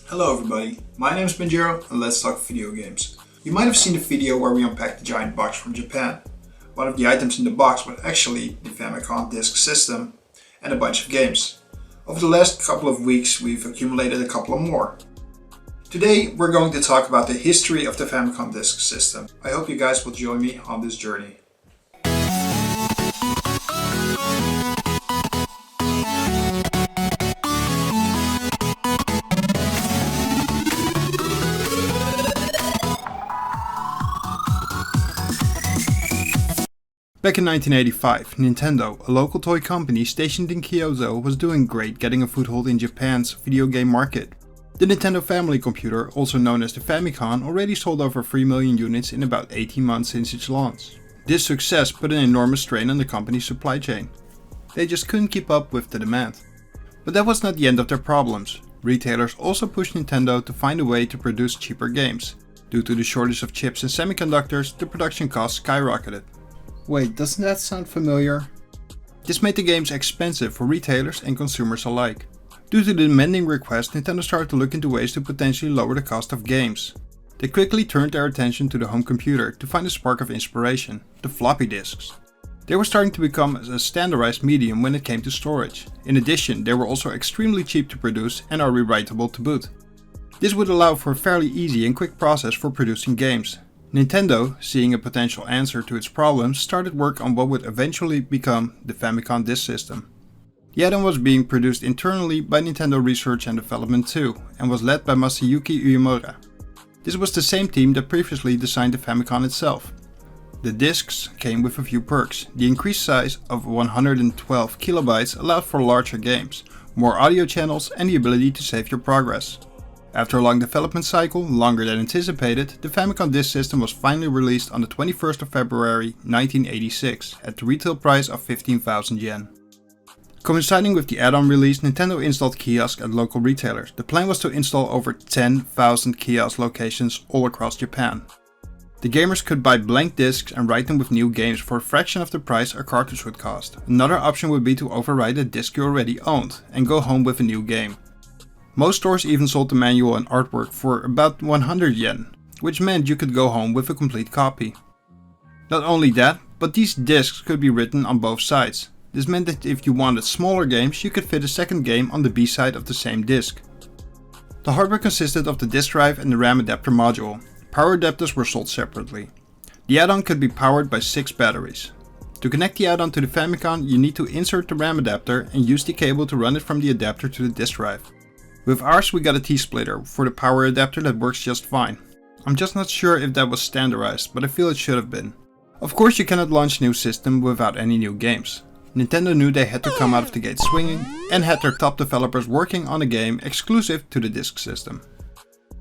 Hello everybody, my name is Benjiro and let's talk video games. You might have seen the video where we unpacked the giant box from Japan. One of the items in the box was actually the FAMICOM Disk System and a bunch of games. Over the last couple of weeks we've accumulated a couple of more. Today we're going to talk about the history of the FAMICOM Disk System. I hope you guys will join me on this journey. Back in 1985, Nintendo, a local toy company stationed in Kyoto, was doing great getting a foothold in Japan's video game market. The Nintendo Family Computer, also known as the Famicom, already sold over 3 million units in about 18 months since its launch. This success put an enormous strain on the company's supply chain. They just couldn't keep up with the demand. But that was not the end of their problems. Retailers also pushed Nintendo to find a way to produce cheaper games. Due to the shortage of chips and semiconductors, the production costs skyrocketed. Wait, doesn't that sound familiar? This made the games expensive for retailers and consumers alike. Due to the demanding request, Nintendo started to look into ways to potentially lower the cost of games. They quickly turned their attention to the home computer to find a spark of inspiration, the floppy disks. They were starting to become a standardized medium when it came to storage. In addition, they were also extremely cheap to produce and are rewritable to boot. This would allow for a fairly easy and quick process for producing games. Nintendo, seeing a potential answer to its problems, started work on what would eventually become the FAMICOM Disk System. The add-on was being produced internally by Nintendo Research and Development too, and was led by Masayuki Uemura. This was the same team that previously designed the Famicom itself. The discs came with a few perks. The increased size of 112 kilobytes allowed for larger games, more audio channels and the ability to save your progress. After a long development cycle, longer than anticipated, the Famicom Disk System was finally released on the 21st of February 1986 at the retail price of 15,000 yen. Coinciding with the add-on release, Nintendo installed kiosks at local retailers. The plan was to install over 10,000 kiosk locations all across Japan. The gamers could buy blank discs and write them with new games for a fraction of the price a cartridge would cost. Another option would be to overwrite a disc you already owned and go home with a new game. Most stores even sold the manual and artwork for about 100 yen, which meant you could go home with a complete copy. Not only that, but these discs could be written on both sides. This meant that if you wanted smaller games, you could fit a second game on the B side of the same disc. The hardware consisted of the disk drive and the RAM adapter module. Power adapters were sold separately. The add-on could be powered by 6 batteries. To connect the add-on to the Famicom, you need to insert the RAM adapter and use the cable to run it from the adapter to the disk drive. With ours we got a T-splitter for the power adapter that works just fine. I'm just not sure if that was standardized, but I feel it should have been. Of course you cannot launch a new system without any new games. Nintendo knew they had to come out of the gate swinging and had their top developers working on a game exclusive to the Disk System.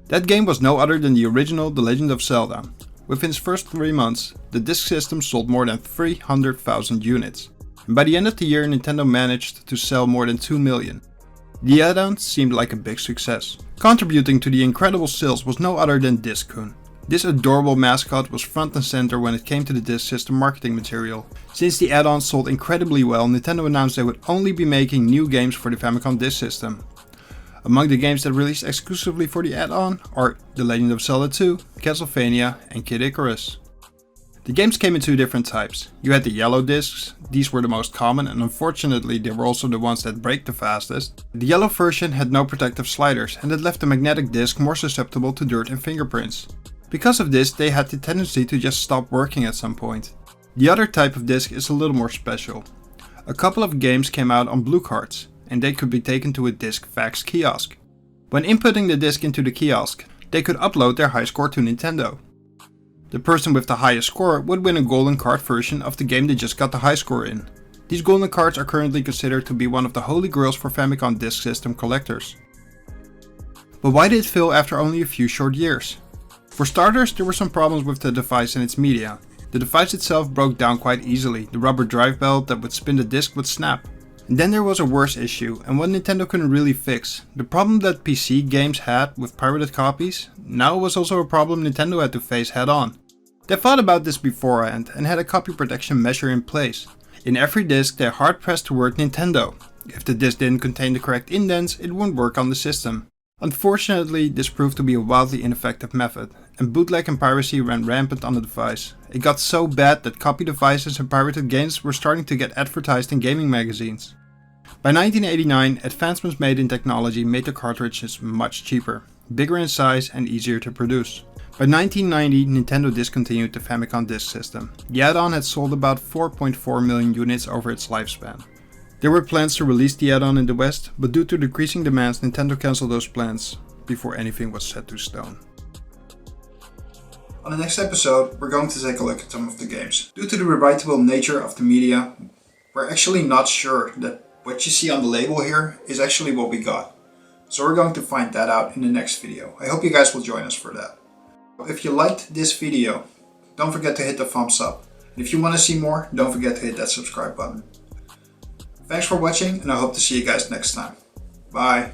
That game was no other than the original The Legend of Zelda. Within its first 3 months, the Disk System sold more than 300,000 units. And by the end of the year Nintendo managed to sell more than 2 million. The add-on seemed like a big success. Contributing to the incredible sales was no other than Disc-kun. This adorable mascot was front and center when it came to the Disk System marketing material. Since the add-on sold incredibly well, Nintendo announced they would only be making new games for the Famicom Disk System. Among the games that released exclusively for the add-on are The Legend of Zelda 2, Castlevania and Kid Icarus. The games came in 2 different types. You had the yellow discs, these were the most common and unfortunately they were also the ones that break the fastest. The yellow version had no protective sliders and it left the magnetic disc more susceptible to dirt and fingerprints. Because of this they had the tendency to just stop working at some point. The other type of disc is a little more special. A couple of games came out on blue cards and they could be taken to a disc fax kiosk. When inputting the disc into the kiosk, they could upload their high score to Nintendo. The person with the highest score would win a golden card version of the game they just got the high score in. These golden cards are currently considered to be one of the holy grails for Famicom Disk System collectors. But why did it fail after only a few short years? For starters, there were some problems with the device and its media. The device itself broke down quite easily, the rubber drive belt that would spin the disc would snap. And then there was a worse issue, and one Nintendo couldn't really fix. The problem that PC games had with pirated copies, now was also a problem Nintendo had to face head on. They thought about this beforehand and had a copy protection measure in place. In every disc they hard pressed the word Nintendo. If the disc didn't contain the correct indents, it wouldn't work on the system. Unfortunately, this proved to be a wildly ineffective method, and bootleg and piracy ran rampant on the device. It got so bad that copy devices and pirated games were starting to get advertised in gaming magazines. By 1989, advancements made in technology made the cartridges much cheaper, bigger in size and easier to produce. By 1990, Nintendo discontinued the FAMICOM Disk System. The add-on had sold about 4.4 million units over its lifespan. There were plans to release the add-on in the West, but due to decreasing demands, Nintendo cancelled those plans before anything was set to stone. On the next episode, we're going to take a look at some of the games. Due to the rewritable nature of the media, we're actually not sure that what you see on the label here is actually what we got. So we're going to find that out in the next video. I hope you guys will join us for that. If you liked this video, don't forget to hit the thumbs up. And if you want to see more, don't forget to hit that subscribe button. Thanks for watching, and I hope to see you guys next time. Bye.